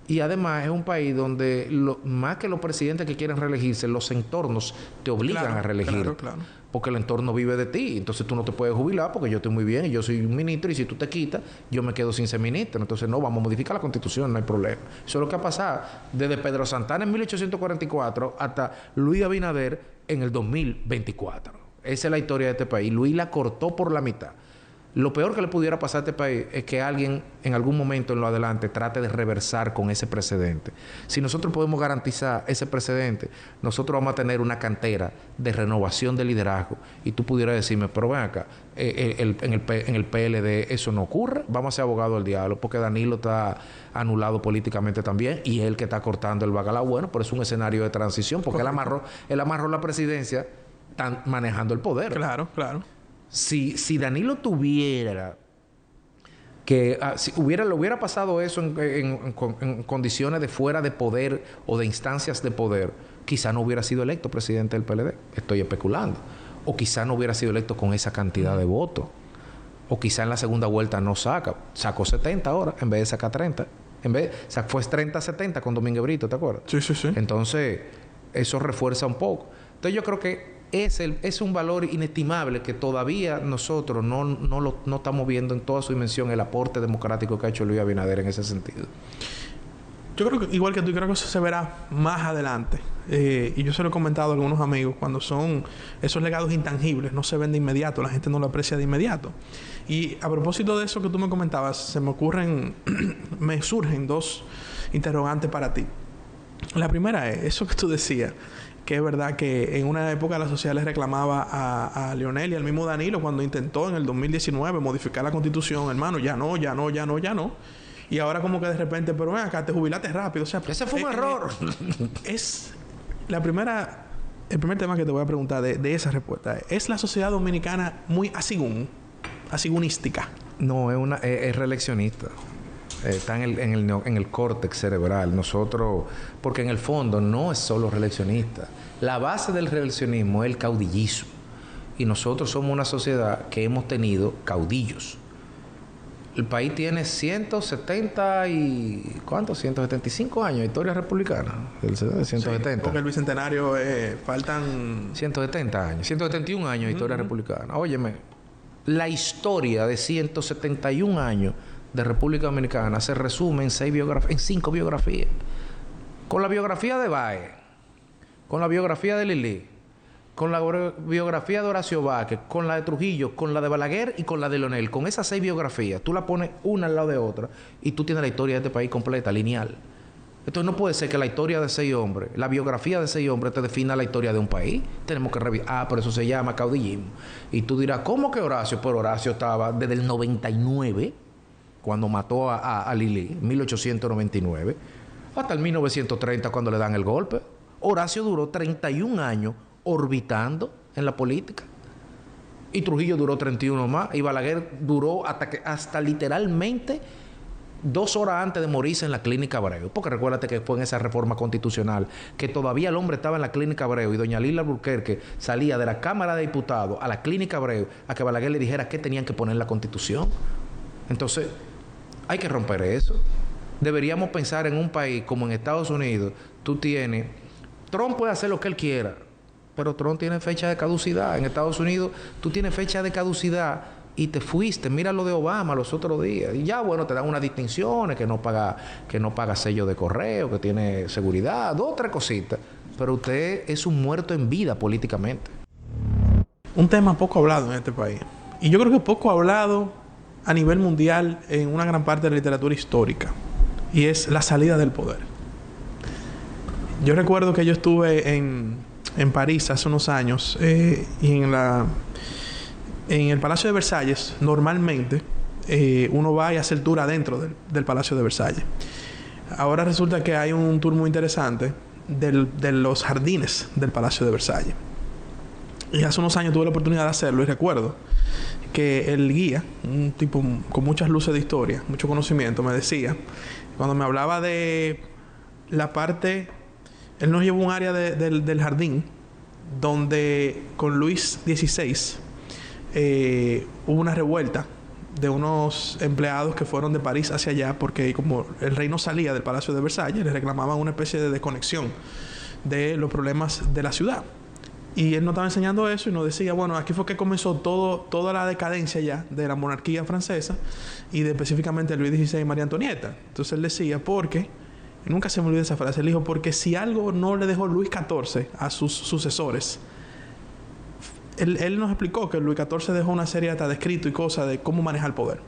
Y además es un país donde más que los presidentes que quieren reelegirse, los entornos te obligan a reelegir. Claro. Porque el entorno vive de ti. Entonces tú no te puedes jubilar porque yo estoy muy bien y yo soy un ministro, y si tú te quitas, yo me quedo sin ser ministro. Entonces no, vamos a modificar la Constitución, no hay problema. Eso es lo que ha pasado desde Pedro Santana en 1844 hasta Luis Abinader en el 2024. Esa es la historia de este país. Luis la cortó por la mitad. Lo peor que le pudiera pasar a este país es que alguien en algún momento en lo adelante trate de reversar con ese precedente. Si nosotros podemos garantizar ese precedente, nosotros vamos a tener una cantera de renovación de liderazgo. Y tú pudieras decirme, pero ven acá, en el PLD eso no ocurre. Vamos a ser abogados del diablo, porque Danilo está anulado políticamente también y es el que está cortando el bacalao. Bueno, pero es un escenario de transición, porque él amarró la presidencia manejando el poder. Claro. Si Danilo tuviera que... si le hubiera pasado eso en condiciones de fuera de poder o de instancias de poder, quizá no hubiera sido electo presidente del PLD. Estoy especulando. O quizá no hubiera sido electo con esa cantidad de votos. O quizá en la segunda vuelta no sacó 70 ahora en vez de sacar 30. Fue 30-70 con Domínguez Brito, ¿te acuerdas? Sí. Entonces, eso refuerza un poco. Entonces, yo creo que es un valor inestimable que todavía nosotros no estamos viendo en toda su dimensión el aporte democrático que ha hecho Luis Abinader en ese sentido. Yo creo que, igual que tú, creo que eso se verá más adelante. Y yo se lo he comentado a algunos amigos, cuando son esos legados intangibles, no se ven de inmediato, la gente no lo aprecia de inmediato. Y a propósito de eso que tú me comentabas, me surgen dos interrogantes para ti. La primera es eso que tú decías, que es verdad que en una época la sociedad le reclamaba a Leonel y al mismo Danilo cuando intentó en el 2019 modificar la Constitución, hermano, ya no. Y ahora como que de repente, pero ven acá, te jubilaste rápido. O sea, ese fue un error. Es el primer tema que te voy a preguntar de esa respuesta. ¿Es la sociedad dominicana muy asigunística? No, es reeleccionista. Está en el córtex cerebral. Nosotros, porque en el fondo no es solo reeleccionista. La base del reeleccionismo es el caudillismo. Y nosotros somos una sociedad que hemos tenido caudillos. El país tiene 175 años de historia republicana. 170. Sí, porque el bicentenario faltan 170 años, 171 años de historia republicana. Óyeme, la historia de 171 años de República Dominicana se resume en 5 biografías. Con la biografía de Báez, con la biografía de Lili, con la biografía de Horacio Vázquez, con la de Trujillo, con la de Balaguer y con la de Leonel. Con esas 6 biografías, tú la pones una al lado de otra y tú tienes la historia de este país completa, lineal. Entonces no puede ser que la historia de 6 hombres, la biografía de 6 hombres te defina la historia de un país. Tenemos que revisar. Por eso se llama caudillismo. Y tú dirás, ¿cómo que Horacio? Pero Horacio estaba desde el 99, cuando mató a Lili, 1899, hasta el 1930, cuando le dan el golpe. Horacio duró 31 años orbitando en la política. Y Trujillo duró 31 más. Y Balaguer duró hasta literalmente 2 horas antes de morirse en la Clínica Abreu. Porque recuérdate que fue en esa reforma constitucional que todavía el hombre estaba en la Clínica Abreu y doña Lila Alburquerque salía de la Cámara de Diputados a la Clínica Abreu a que Balaguer le dijera qué tenían que poner en la Constitución. Entonces, hay que romper eso. Deberíamos pensar en un país como en Estados Unidos. Trump puede hacer lo que él quiera, pero Trump tiene fecha de caducidad. En Estados Unidos tú tienes fecha de caducidad y te fuiste. Mira lo de Obama los otros días. Y ya, bueno, te dan unas distinciones, que no paga sello de correo, que tiene seguridad, 2 o 3 cositas. Pero usted es un muerto en vida políticamente. Un tema poco hablado en este país. Y yo creo que poco hablado a nivel mundial en una gran parte de la literatura histórica. Y es la salida del poder. Yo recuerdo que yo estuve en París hace unos años y en el Palacio de Versalles normalmente uno va y hace el tour adentro del Palacio de Versalles. Ahora resulta que hay un tour muy interesante de los jardines del Palacio de Versalles. Y hace unos años tuve la oportunidad de hacerlo y recuerdo que el guía, un tipo con muchas luces de historia, mucho conocimiento, me decía, cuando me hablaba de la parte, él nos llevó a un área del jardín donde con Luis XVI hubo una revuelta de unos empleados que fueron de París hacia allá porque como el rey no salía del Palacio de Versalles, le reclamaban una especie de desconexión de los problemas de la ciudad. Y él nos estaba enseñando eso y nos decía, bueno, aquí fue que comenzó toda la decadencia ya de la monarquía francesa y de específicamente Luis XVI y María Antonieta. Entonces él decía, porque, y nunca se me olvida esa frase, él dijo, porque si algo no le dejó Luis XIV a sus sucesores, él nos explicó que Luis XIV dejó una serie hasta de escrito y cosas de cómo manejar el poder,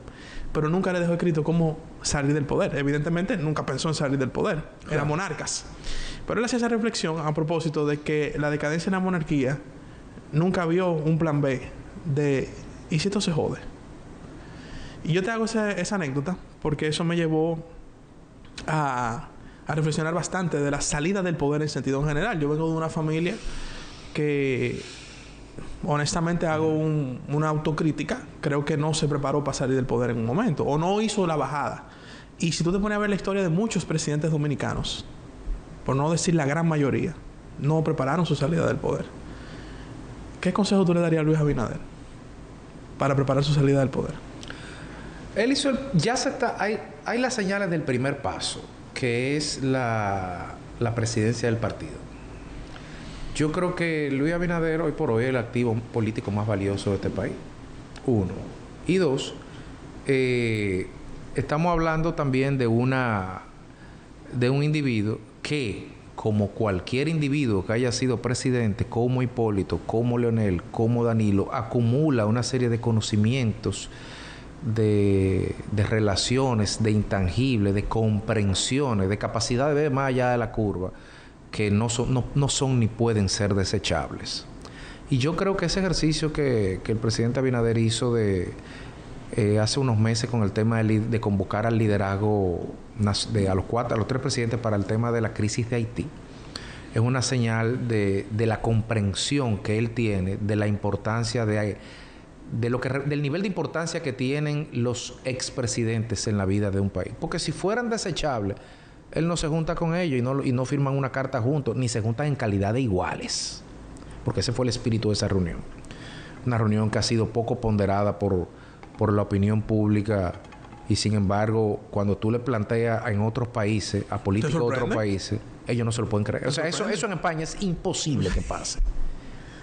pero nunca le dejó escrito cómo salir del poder. Evidentemente nunca pensó en salir del poder, eran monarcas. Pero él hacía esa reflexión a propósito de que la decadencia en la monarquía nunca vio un plan B de ¿y si esto se jode? Y yo te hago esa anécdota porque eso me llevó a reflexionar bastante de la salida del poder en sentido general. Yo vengo de una familia que honestamente hago una autocrítica. Creo que no se preparó para salir del poder en un momento o no hizo la bajada. Y si tú te pones a ver la historia de muchos presidentes dominicanos, por no decir la gran mayoría, no prepararon su salida del poder. ¿Qué consejo tú le darías a Luis Abinader para preparar su salida del poder? Él hizo hay las señales del primer paso, que es la presidencia del partido. Yo creo que Luis Abinader hoy por hoy es el activo político más valioso de este país. Uno. Y dos, estamos hablando también de un individuo que, como cualquier individuo que haya sido presidente, como Hipólito, como Leonel, como Danilo, acumula una serie de conocimientos, de relaciones, de intangibles, de comprensiones, de capacidad de ver más allá de la curva, que no son ni pueden ser desechables. Y yo creo que ese ejercicio que el presidente Abinader hizo hace unos meses con el tema de convocar al liderazgo a los tres presidentes para el tema de la crisis de Haití, es una señal de la comprensión que él tiene de la importancia del nivel de importancia que tienen los expresidentes en la vida de un país. Porque si fueran desechables, él no se junta con ellos y no firman una carta juntos, ni se juntan en calidad de iguales. Porque ese fue el espíritu de esa reunión. Una reunión que ha sido poco ponderada por la opinión pública, y sin embargo, cuando tú le planteas en otros países, a políticos de otros países, ellos no se lo pueden creer. O sea, eso en España es imposible que pase.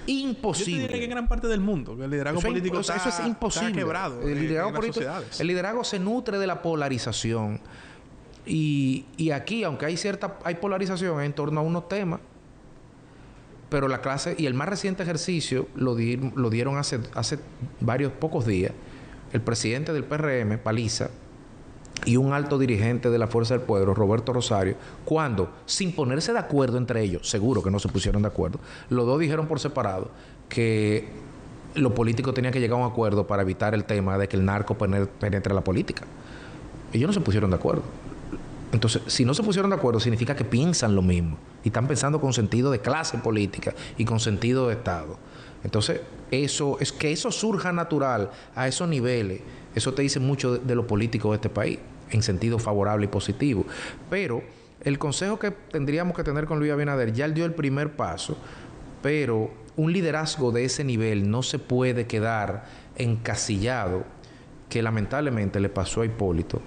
Imposible. Yo te diría que en gran parte del mundo, que el liderazgo político eso es imposible. Está quebrado el liderazgo se nutre de la polarización. Y aquí, aunque hay polarización en torno a unos temas, pero la clase, y el más reciente ejercicio lo dieron hace pocos días, el presidente del PRM, Paliza, y un alto dirigente de la Fuerza del Pueblo, Roberto Rosario, cuando, sin ponerse de acuerdo entre ellos, seguro que no se pusieron de acuerdo, los dos dijeron por separado que los políticos tenían que llegar a un acuerdo para evitar el tema de que el narco penetre la política. Ellos no se pusieron de acuerdo. Entonces, si no se pusieron de acuerdo, significa que piensan lo mismo y están pensando con sentido de clase política y con sentido de Estado. Entonces, que eso surja natural a esos niveles, eso te dice mucho de los políticos de este país, en sentido favorable y positivo. Pero el consejo que tendríamos que tener con Luis Abinader, ya él dio el primer paso, pero un liderazgo de ese nivel no se puede quedar encasillado, que lamentablemente le pasó a Hipólito.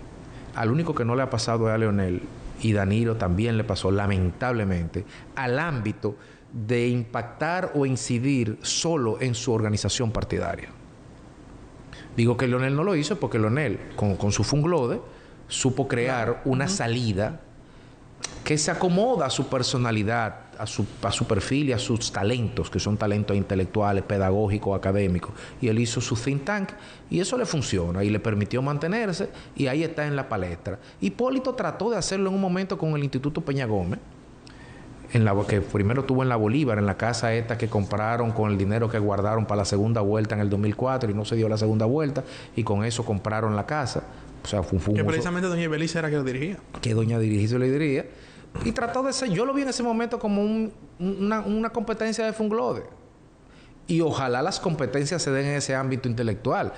Al único que no le ha pasado es a Leonel, y Danilo también le pasó, lamentablemente, al ámbito de impactar o incidir solo en su organización partidaria. Digo que Leonel no lo hizo porque Leonel, con su funglode, supo crear una salida que se acomoda a su personalidad, a su perfil y a sus talentos, que son talentos intelectuales, pedagógicos, académicos. Y él hizo su think tank y eso le funciona y le permitió mantenerse y ahí está en la palestra. Hipólito trató de hacerlo en un momento con el Instituto Peña Gómez, que primero tuvo en la Bolívar, en la casa esta que compraron con el dinero que guardaron para la segunda vuelta en el 2004 y no se dio la segunda vuelta y con eso compraron la casa. O sea, fue que precisamente doña Ibeliza era que lo dirigía. Que doña Ibeliza lo dirigía. Y trató de ser, yo lo vi en ese momento como una competencia de funglode. Y ojalá las competencias se den en ese ámbito intelectual.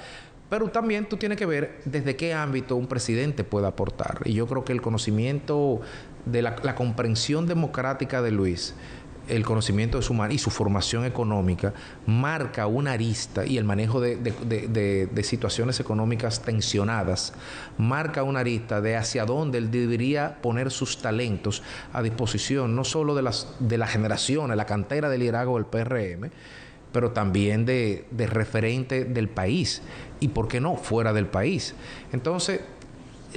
Pero también tú tienes que ver desde qué ámbito un presidente puede aportar. Y yo creo que el conocimiento de la comprensión democrática de Luis, el conocimiento de su y su formación económica, marca una arista, y el manejo de situaciones económicas tensionadas, marca una arista de hacia dónde él debería poner sus talentos a disposición, no solo de la generación, de la cantera de liderazgo del PRM, pero también de referente del país. Y, ¿por qué no?, fuera del país. Entonces,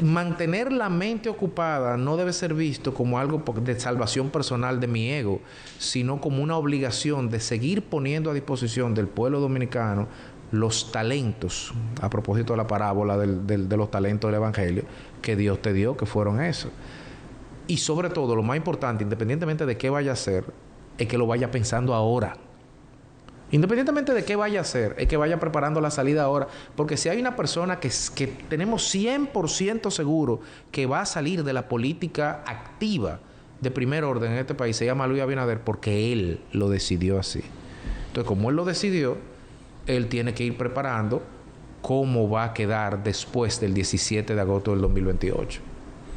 mantener la mente ocupada no debe ser visto como algo de salvación personal de mi ego, sino como una obligación de seguir poniendo a disposición del pueblo dominicano los talentos, a propósito de la parábola de los talentos del Evangelio, que Dios te dio, que fueron esos. Y sobre todo, lo más importante, independientemente de qué vaya a hacer, es que lo vaya pensando ahora. Independientemente de qué vaya a hacer, es que vaya preparando la salida ahora. Porque si hay una persona que tenemos 100% seguro que va a salir de la política activa de primer orden en este país, se llama Luis Abinader, porque él lo decidió así. Entonces, como él lo decidió, él tiene que ir preparando cómo va a quedar después del 17 de agosto del 2028.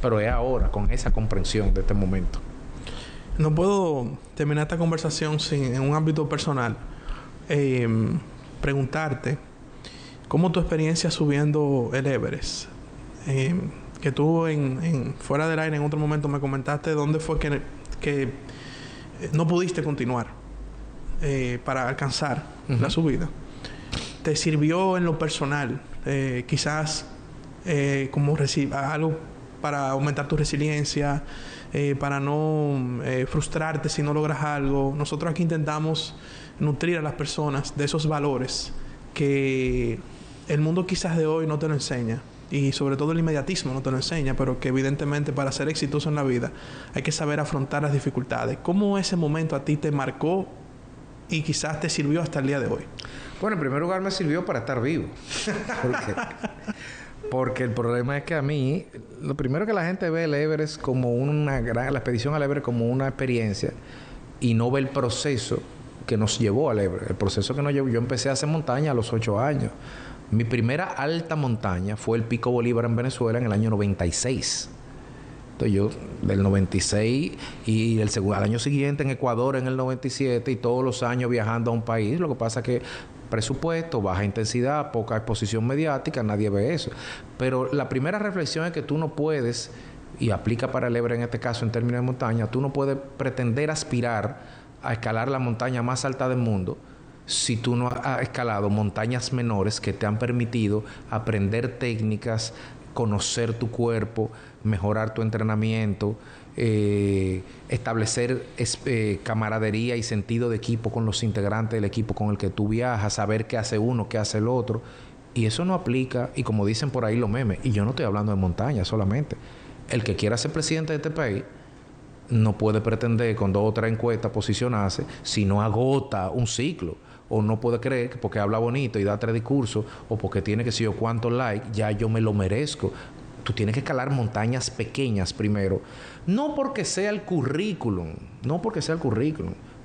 Pero es ahora, con esa comprensión de este momento. No puedo terminar esta conversación sin, en un ámbito personal, preguntarte cómo tu experiencia subiendo el Everest, que tú fuera del aire en otro momento me comentaste dónde fue que no pudiste continuar para alcanzar la subida. ¿Te sirvió en lo personal quizás como algo para aumentar tu resiliencia, para no frustrarte si no logras algo? Nosotros aquí intentamos nutrir a las personas de esos valores que el mundo quizás de hoy no te lo enseña, y sobre todo el inmediatismo no te lo enseña, pero que evidentemente para ser exitoso en la vida hay que saber afrontar las dificultades. ¿Cómo ese momento a ti te marcó y quizás te sirvió hasta el día de hoy? Bueno, en primer lugar me sirvió para estar vivo. Porque el problema es que a mí, lo primero que la gente ve el Everest como la expedición al Everest como una experiencia, y no ve el proceso que nos llevó al Everest. El proceso que nos llevó, yo empecé a hacer montaña a los 8 años. Mi primera alta montaña fue el Pico Bolívar en Venezuela en el año 96. Entonces yo, del 96 y al año siguiente en Ecuador en el 97, y todos los años viajando a un país. Lo que pasa es que presupuesto, baja intensidad, poca exposición mediática, nadie ve eso. Pero la primera reflexión es que tú no puedes, y aplica para el Everest en este caso en términos de montaña, tú no puedes pretender aspirar a escalar la montaña más alta del mundo si tú no has escalado montañas menores que te han permitido aprender técnicas, conocer tu cuerpo, mejorar tu entrenamiento, establecer camaradería y sentido de equipo con los integrantes del equipo con el que tú viajas, saber qué hace uno, qué hace el otro. Y eso no aplica, y como dicen por ahí los memes, y yo no estoy hablando de montaña solamente. El que quiera ser presidente de este país no puede pretender con 2 o 3 encuestas posicionarse si no agota un ciclo. O no puede creer que porque habla bonito y da 3 discursos, o porque tiene que sé yo cuántos likes, ya yo me lo merezco. Tú tienes que escalar montañas pequeñas primero. No porque sea el currículum,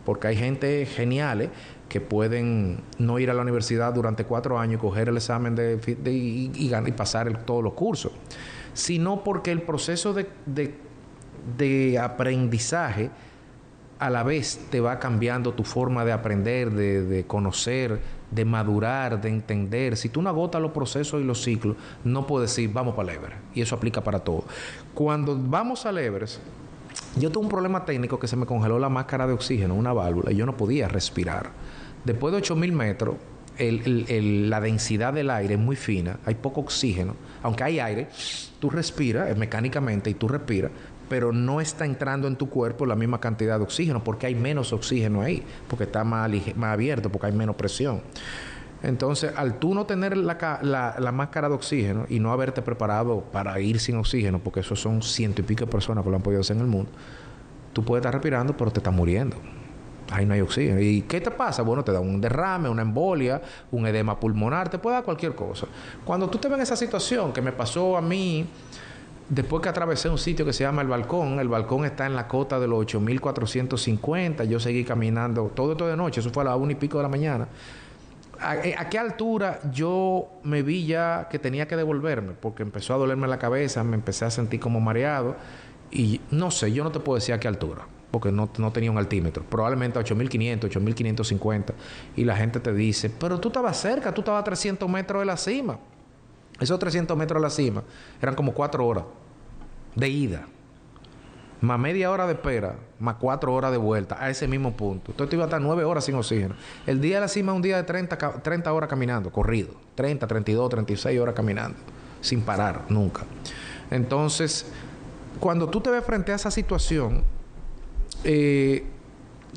porque hay gente genial que pueden no ir a la universidad durante 4 años y coger el examen y pasar todos los cursos, sino porque el proceso de aprendizaje a la vez te va cambiando tu forma de aprender, de conocer, de madurar, de entender. Si tú no agotas los procesos y los ciclos, no puedes decir vamos para el Everest. Y eso aplica para todo. Cuando vamos al Everest, yo tuve un problema técnico que se me congeló la máscara de oxígeno, una válvula, y yo no podía respirar. Después de 8,000 metros, la densidad del aire es muy fina, hay poco oxígeno. Aunque hay aire, tú respiras mecánicamente y tú respiras, pero no está entrando en tu cuerpo la misma cantidad de oxígeno, porque hay menos oxígeno ahí, porque está más abierto, porque hay menos presión. Entonces, al tú no tener la máscara de oxígeno y no haberte preparado para ir sin oxígeno, porque esos son 100 y pico de personas que lo han podido hacer en el mundo, tú puedes estar respirando, pero te estás muriendo. Ahí no hay oxígeno. ¿Y qué te pasa? Bueno, te da un derrame, una embolia, un edema pulmonar, te puede dar cualquier cosa. Cuando tú te ves en esa situación, que me pasó a mí Después que atravesé un sitio que se llama El Balcón está en la cota de los 8.450. Yo seguí caminando todo esto de noche, eso fue a las 1:00 de la mañana. ¿A qué altura yo me vi ya que tenía que devolverme? Porque empezó a dolerme la cabeza, me empecé a sentir como mareado. Y no sé, yo no te puedo decir a qué altura, porque no tenía un altímetro. Probablemente a 8.500, 8.550. Y la gente te dice, pero tú estabas cerca, tú estabas a 300 metros de la cima. Esos 300 metros de la cima eran como 4 horas de ida, más media hora de espera, más 4 horas de vuelta a ese mismo punto. Entonces te iba a estar 9 horas sin oxígeno. El día de la cima es un día de 30 horas caminando, corrido. 30, 32, 36 horas caminando, sin parar, nunca. Entonces, cuando tú te ves frente a esa situación,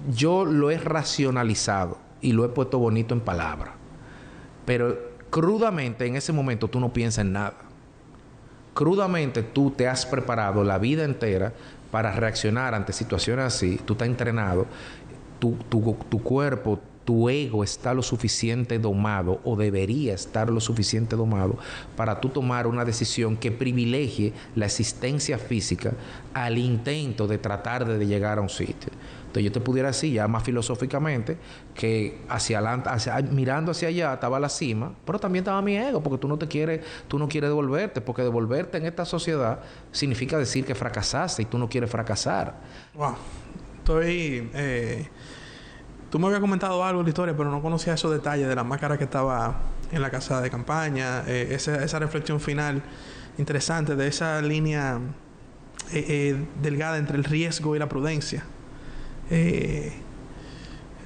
yo lo he racionalizado y lo he puesto bonito en palabras. Pero crudamente, en ese momento, tú no piensas en nada. Crudamente, tú te has preparado la vida entera para reaccionar ante situaciones así. Tú estás entrenado. Tu cuerpo, tu ego está lo suficiente domado, o debería estar lo suficiente domado, para tú tomar una decisión que privilegie la existencia física al intento de tratar de llegar a un sitio. Entonces yo te pudiera decir ya más filosóficamente que hacia adelante, mirando hacia allá estaba la cima, pero también estaba mi ego, porque tú no quieres devolverte, porque devolverte en esta sociedad significa decir que fracasaste y tú no quieres fracasar. Wow. Tú me habías comentado algo de la historia, pero no conocía esos detalles de la máscara que estaba en la casa de campaña, esa reflexión final interesante de esa línea delgada entre el riesgo y la prudencia. Es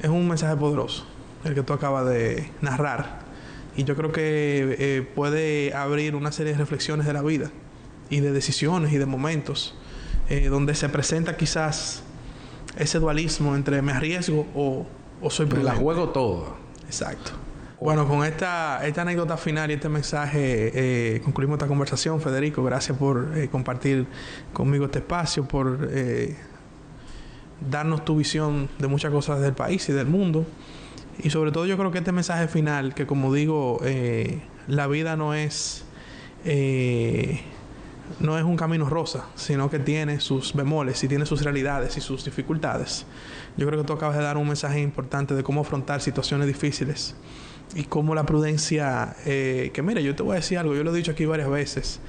un mensaje poderoso el que tú acabas de narrar, y yo creo que puede abrir una serie de reflexiones de la vida y de decisiones y de momentos donde se presenta quizás ese dualismo entre me arriesgo o soy prudente. La juego todo. Exacto. Bueno, con esta anécdota final y este mensaje concluimos esta conversación. Federico, gracias por compartir conmigo este espacio, por darnos tu visión de muchas cosas del país y del mundo. Y sobre todo yo creo que este mensaje final, que como digo, la vida no es un camino rosa, sino que tiene sus bemoles y tiene sus realidades y sus dificultades. Yo creo que tú acabas de dar un mensaje importante de cómo afrontar situaciones difíciles y cómo la prudencia... que mira, yo te voy a decir algo, yo lo he dicho aquí varias veces.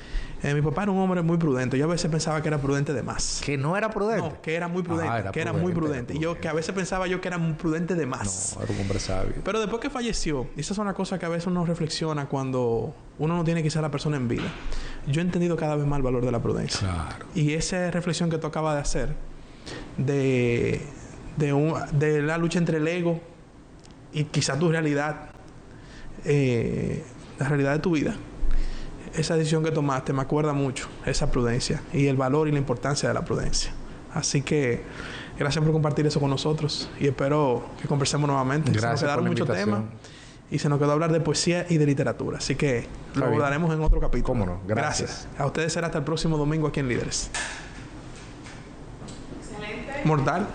Mi papá era un hombre muy prudente. Yo a veces pensaba que era prudente de más. ¿Que no era prudente? No, que era muy prudente. Era muy prudente. Y yo que a veces pensaba yo que era muy prudente de más. No, era un hombre sabio. Pero después que falleció, y esa es una cosa que a veces uno reflexiona cuando uno no tiene quizá a la persona en vida. Yo he entendido cada vez más el valor de la prudencia. Claro. Y esa reflexión que tú acabas de hacer de la lucha entre el ego y quizá tu realidad, la realidad de tu vida. Esa decisión que tomaste me acuerda mucho esa prudencia y el valor y la importancia de la prudencia. Así que gracias por compartir eso con nosotros y espero que conversemos nuevamente. Gracias. Se nos quedaron muchos temas y se nos quedó hablar de poesía y de literatura. Así que lo abordaremos en otro capítulo. Cómo no. Gracias. A ustedes será hasta el próximo domingo aquí en Líderes. Excelente. Mortal.